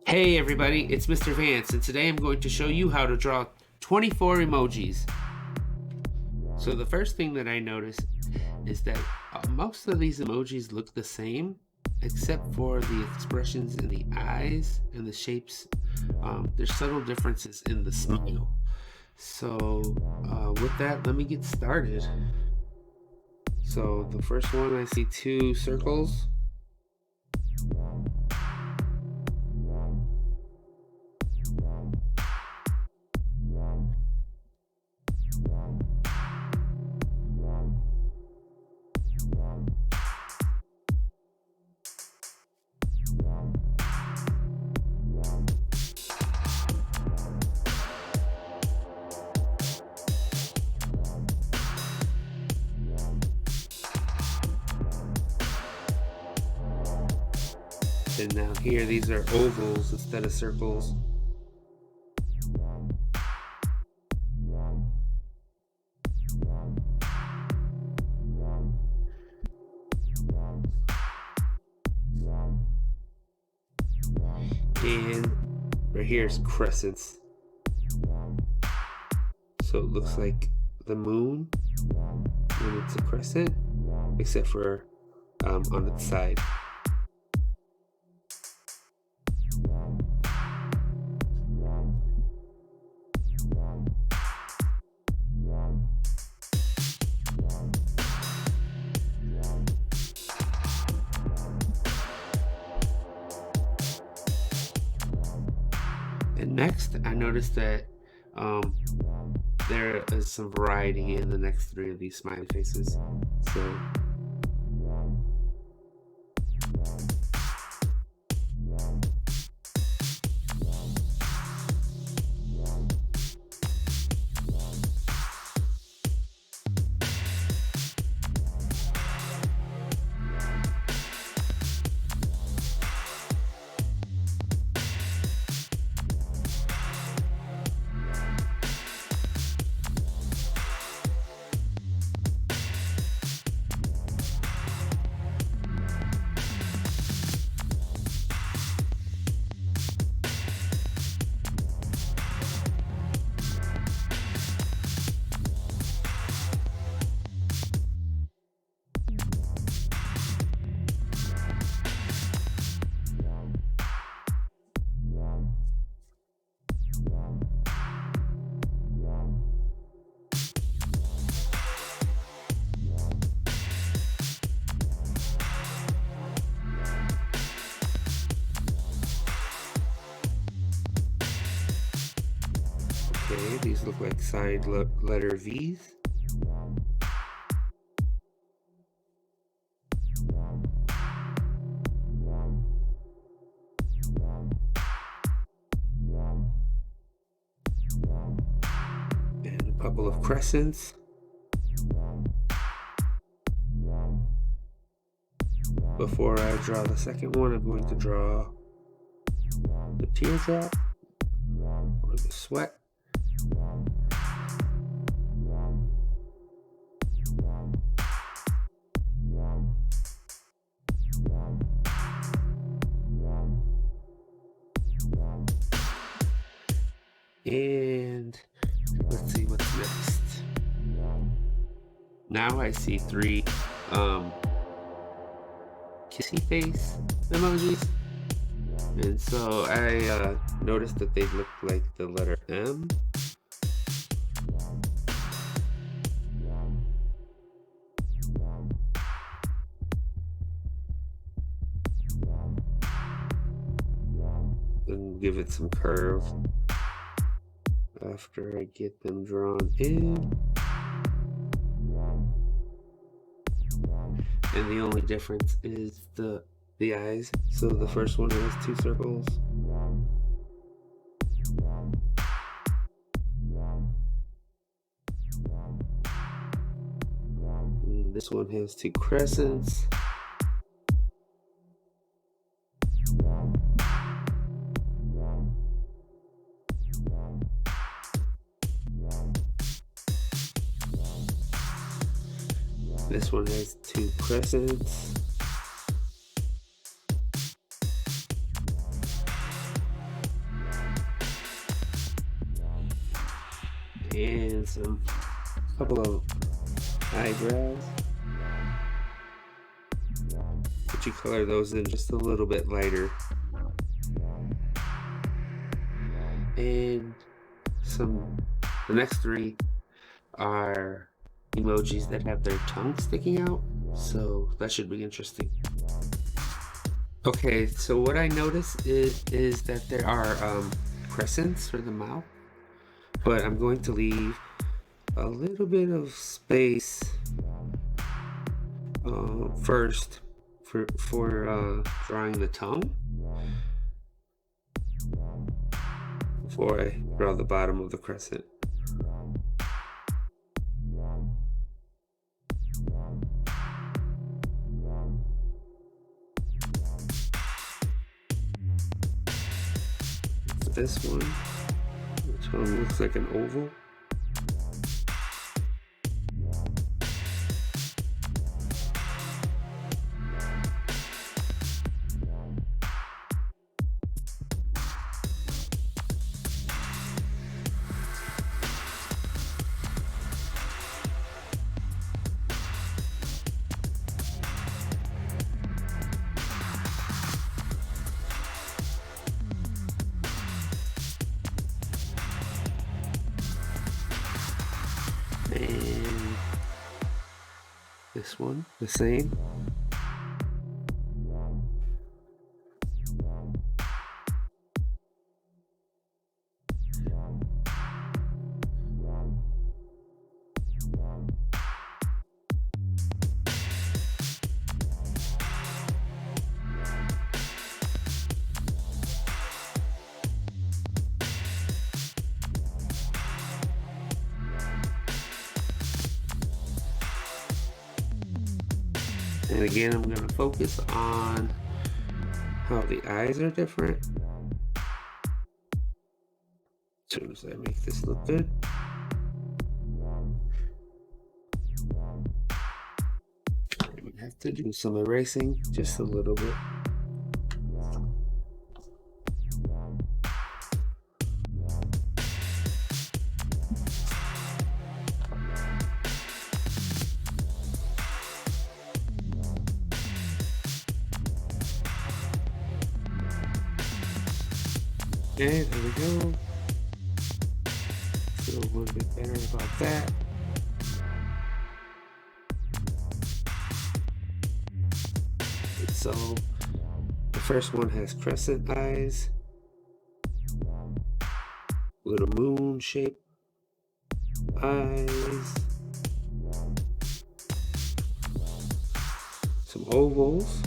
Hey everybody, it's Mr. Vance, and today I'm going to show you how to draw 24 emojis. So the first thing that I noticed is that most of these emojis look the same, except for the expressions in the eyes and the shapes. There's subtle differences in the smile. So with that, let me get started. So the first one, I see two circles. And now here, these are ovals instead of circles. And right here is crescents. So it looks like the moon when it's a crescent, except for on its side. And next, I noticed that there is some variety in the next three of these smiley faces. So okay, these look like side letter V's. And a couple of crescents. Before I draw the second one, I'm going to draw the teardrop or the sweat. And let's see what's next. Now I see three kissy face emojis. And so I noticed that they look like the letter M. And give it some curve after I get them drawn in. And the only difference is the eyes. So the first one has two circles. And this one has two crescents. This one has two crescents. and couple of eyebrows. But you color those in just a little bit lighter. And the next three are emojis that have their tongue sticking out, so that should be interesting. Okay, so what I noticed is that there are crescents for the mouth, but I'm going to leave a little bit of space first for drawing the tongue before I draw the bottom of the crescent. This one, which one looks like an oval. And this one, the same. And again, I'm going to focus on how the eyes are different. As soon as I make this look good. I have to do some erasing, just a little bit. Okay, there we go. Feel a little bit better about that. So the first one has crescent eyes, little moon shape eyes, some ovals,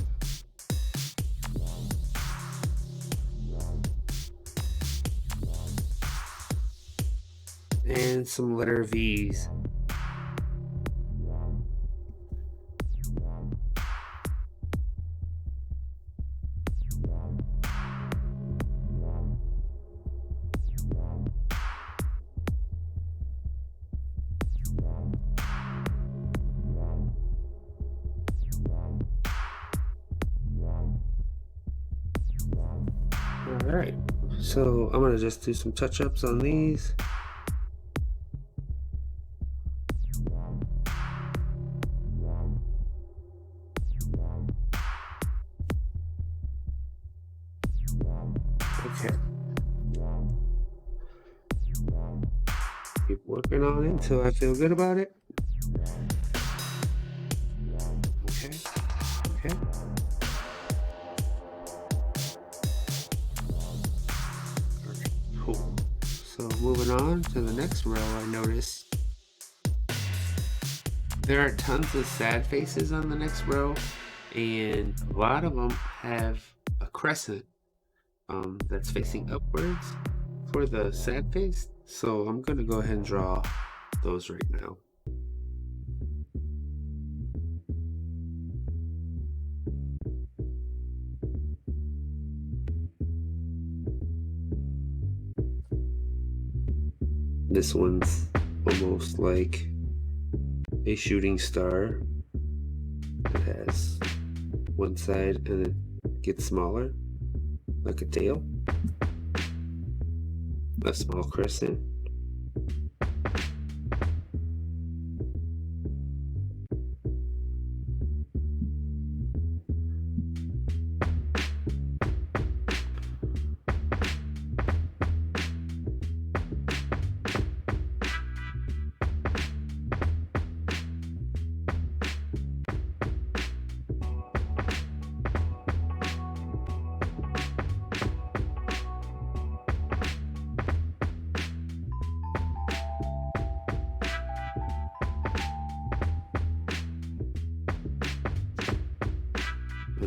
and some letter V's. Alright, so I'm going to just do some touch-ups on these. Okay. Keep working on it until I feel good about it. Okay. Okay. Cool. So moving on to the next row, I noticed there are tons of sad faces on the next row, and a lot of them have a crescent that's facing upwards for the sad face. So I'm going to go ahead and draw those right now. This one's almost like a shooting star. It has one side and it gets smaller, like a tail. A small crescent.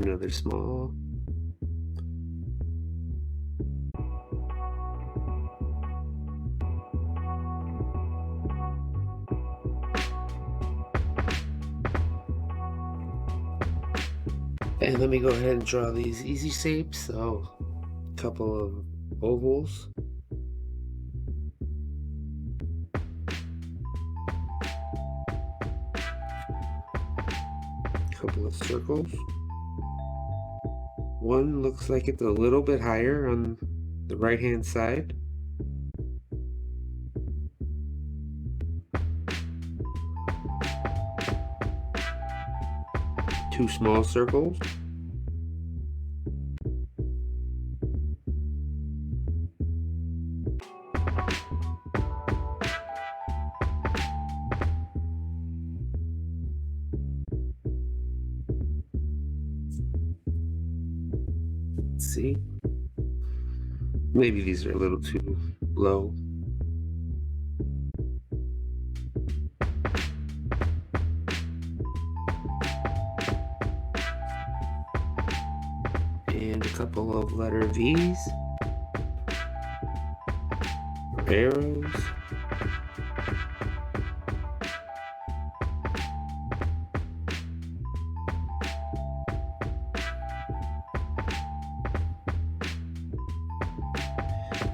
Another small. And let me go ahead and draw these easy shapes. So, a couple of ovals. Couple of circles. One looks like it's a little bit higher on the right hand side. Two small circles. Let's see. Maybe these are a little too low. And a couple of letter V's, or arrows.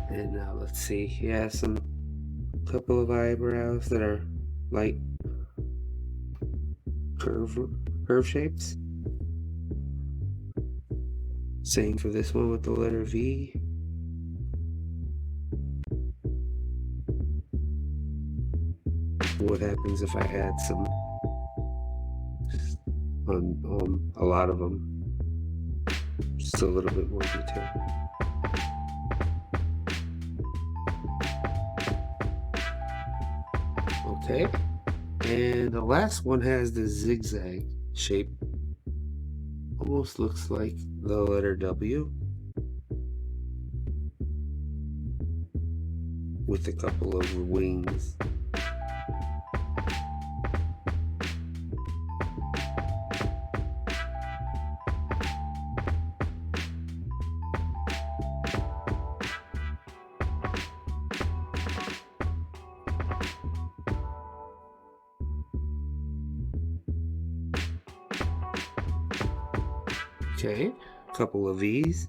And now let's see, yeah, some couple of eyebrows that are light curve shapes. Same for this one with the letter V. What happens if I add some on a lot of them? Just a little bit more detail. Okay, and the last one has the zigzag shape. Almost looks like the letter W with a couple of wings. Okay, a couple of V's.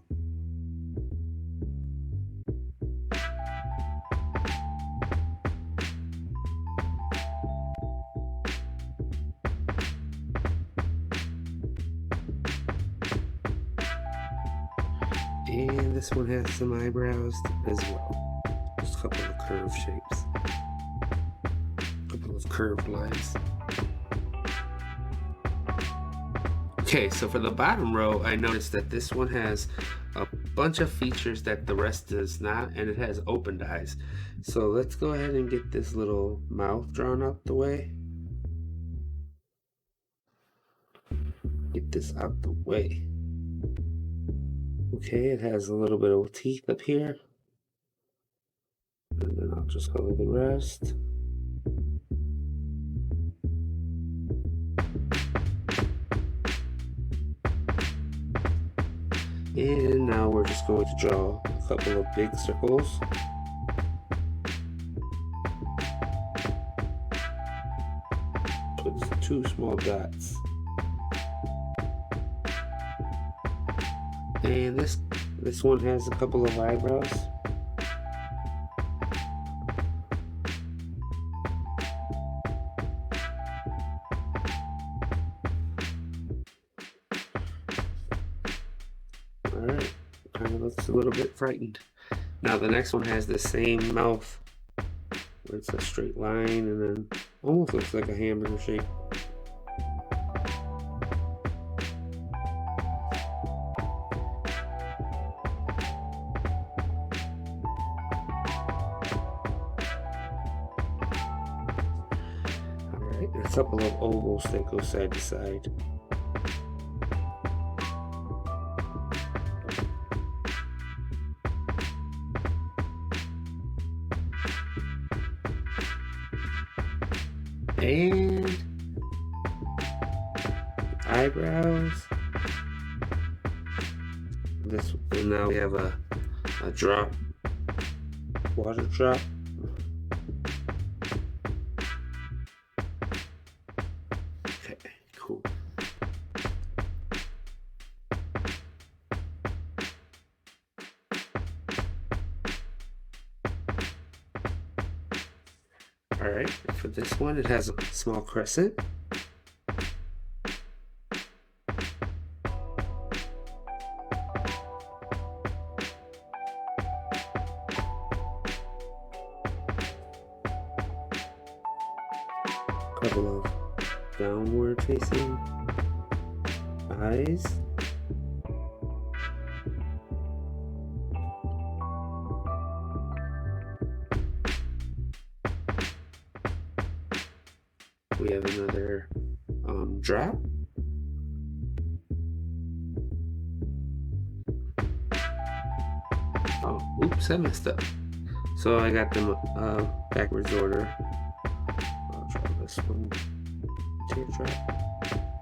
And this one has some eyebrows as well. Just a couple of curved shapes. A couple of curved lines. Okay, so for the bottom row, I noticed that this one has a bunch of features that the rest does not, and it has opened eyes. So let's go ahead and get this little mouth drawn out the way. Get this out the way. Okay, it has a little bit of teeth up here. And then I'll just color the rest. And now we're just going to draw a couple of big circles. Put two small dots. And this one has a couple of eyebrows. Alright, kind of looks a little bit frightened. Now the next one has the same mouth, where it's a straight line and then almost looks like a hamburger shape. Alright, a couple of ovals that go side to side. And eyebrows. This, and now we have a drop, water drop. Okay, cool. All right, for this one, it has a small crescent. Couple of downward facing eyes. We have another drop. Oh, oops, I messed up. So I got them backwards order. I'll try this one. Teardrop.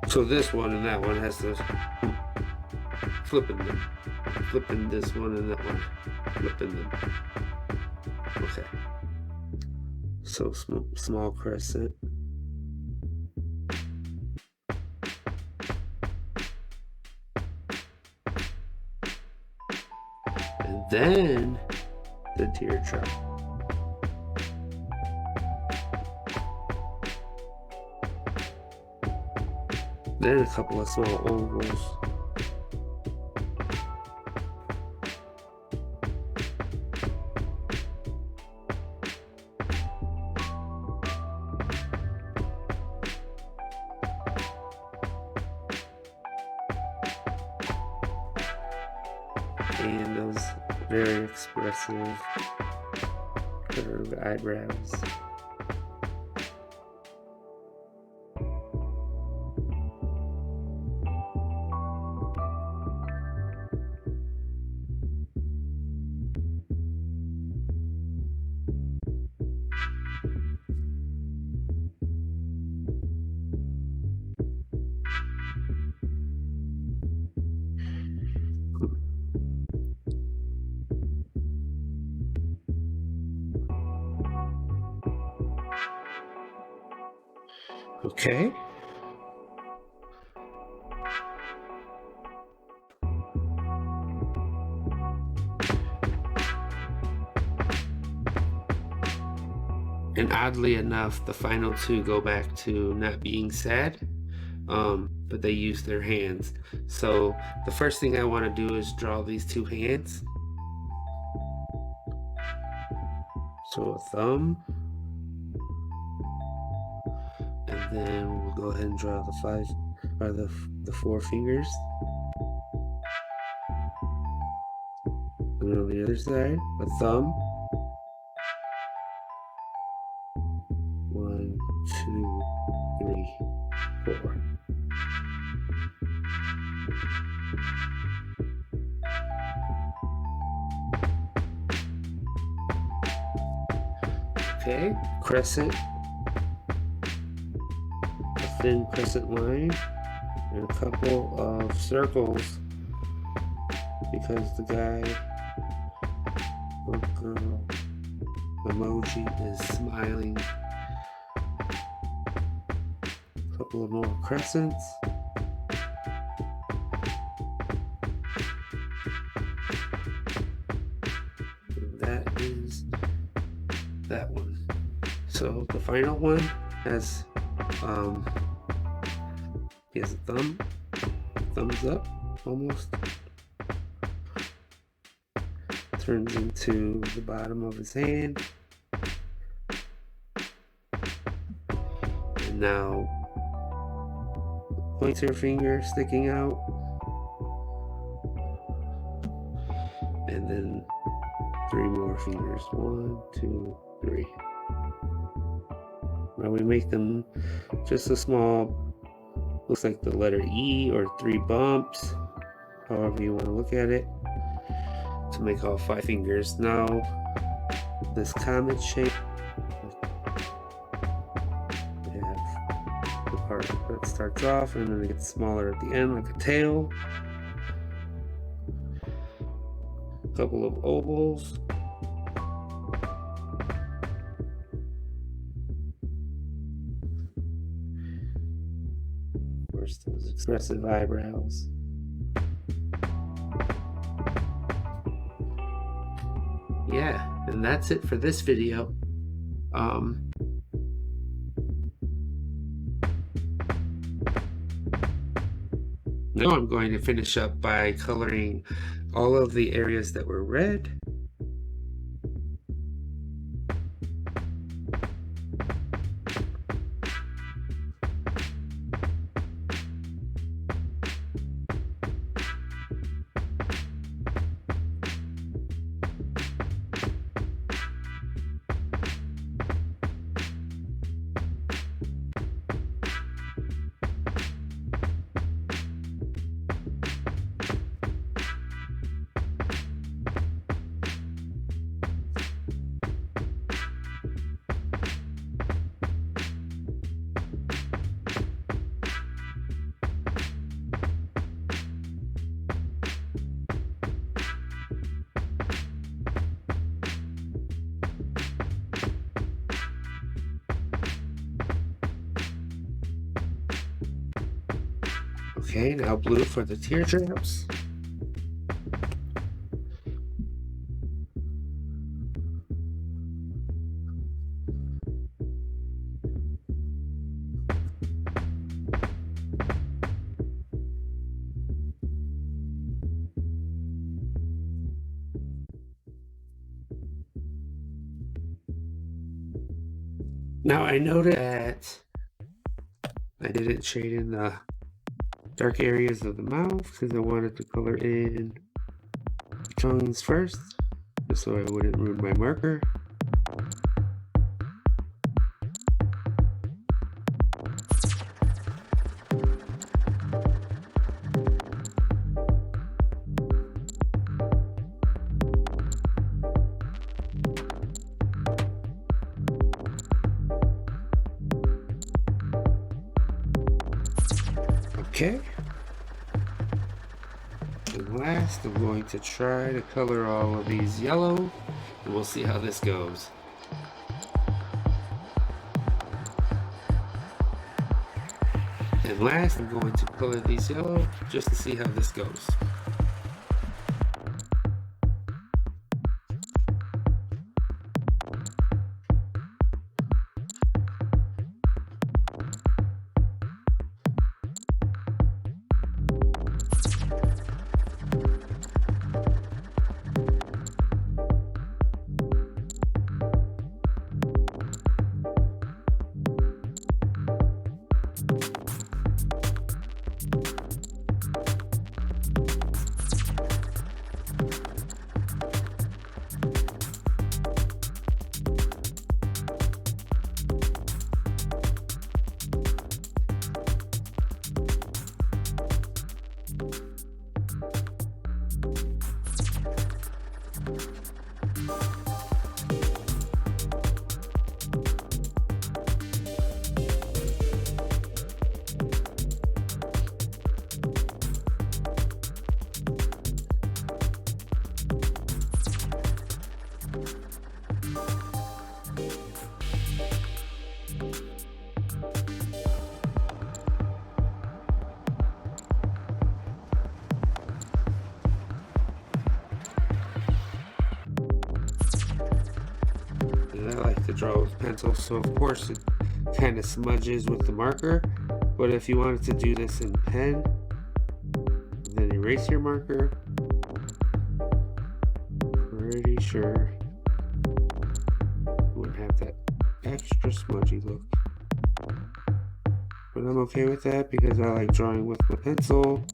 So this one and that one has this flipping them. Flipping this one and that one. Flipping them. Okay. So small crescent. And then the teardrop. Then a couple of small ovals. And those very expressive curved eyebrows. Okay. And oddly enough, the final two go back to not being sad, but they use their hands. So the first thing I want to do is draw these two hands. So a thumb. And then we'll go ahead and draw the four fingers. And on the other side, a thumb. 1, 2, 3, 4. Okay, crescent. Thin crescent line and a couple of circles because the guy or girl emoji is smiling. A couple of more crescents. And that is that one. So the final one has he has a thumbs up, almost. Turns into the bottom of his hand. And now, pointer finger sticking out. And then 3 more fingers. 1, 2, 3. Now we make them just a small, looks like the letter E or 3 bumps, however you want to look at it, to make all 5 fingers. Now this comet shape, we have the part that starts off and then it gets smaller at the end like a tail. couple of ovals. Where's those expressive eyebrows? Yeah, and that's it for this video. Now I'm going to finish up by coloring all of the areas that were red. Okay, now blue for the teardrops. Now I noticed that I didn't shade in the dark areas of the mouth because I wanted to color in the tongues first, just so I wouldn't ruin my marker. Okay. And last, I'm going to try to color all of these yellow, and we'll see how this goes. And last, I'm going to color these yellow just to see how this goes. I like to draw with pencil, so of course it kind of smudges with the marker, but if you wanted to do this in pen, then erase your marker. Pretty sure you wouldn't have that extra smudgy look, but I'm okay with that because I like drawing with my pencil.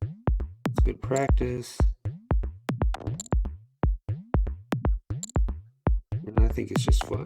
It's good practice. And I think it's just fun.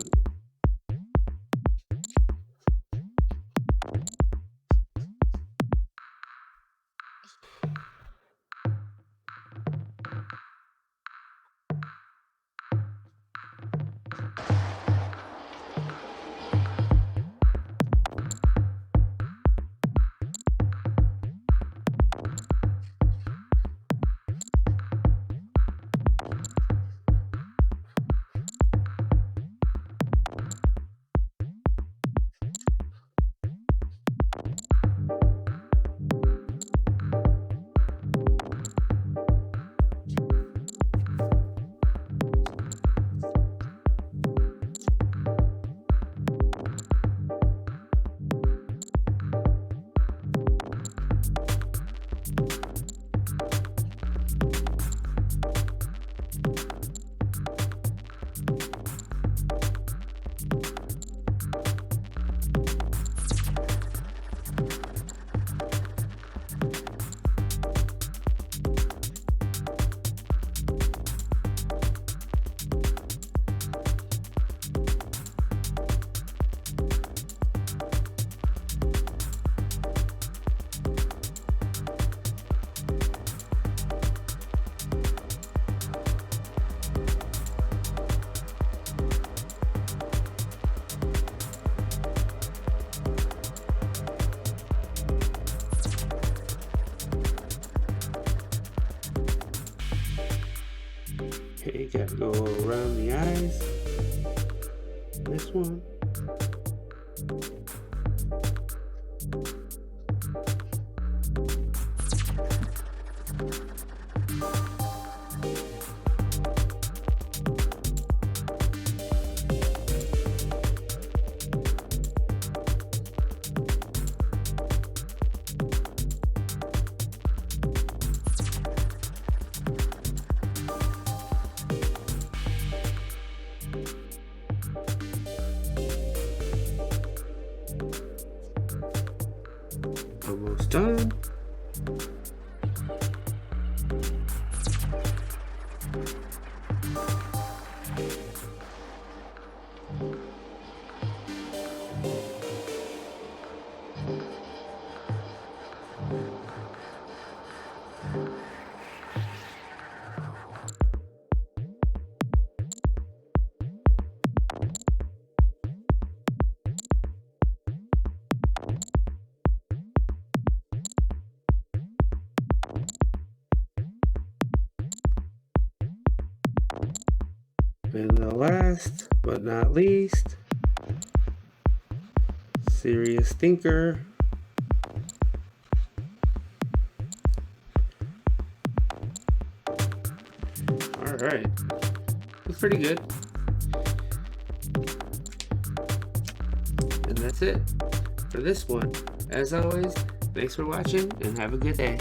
Go around the eyes. This one. Almost done. And the last but not least, serious thinker. Alright, that's pretty good. And that's it for this one. As always, thanks for watching and have a good day.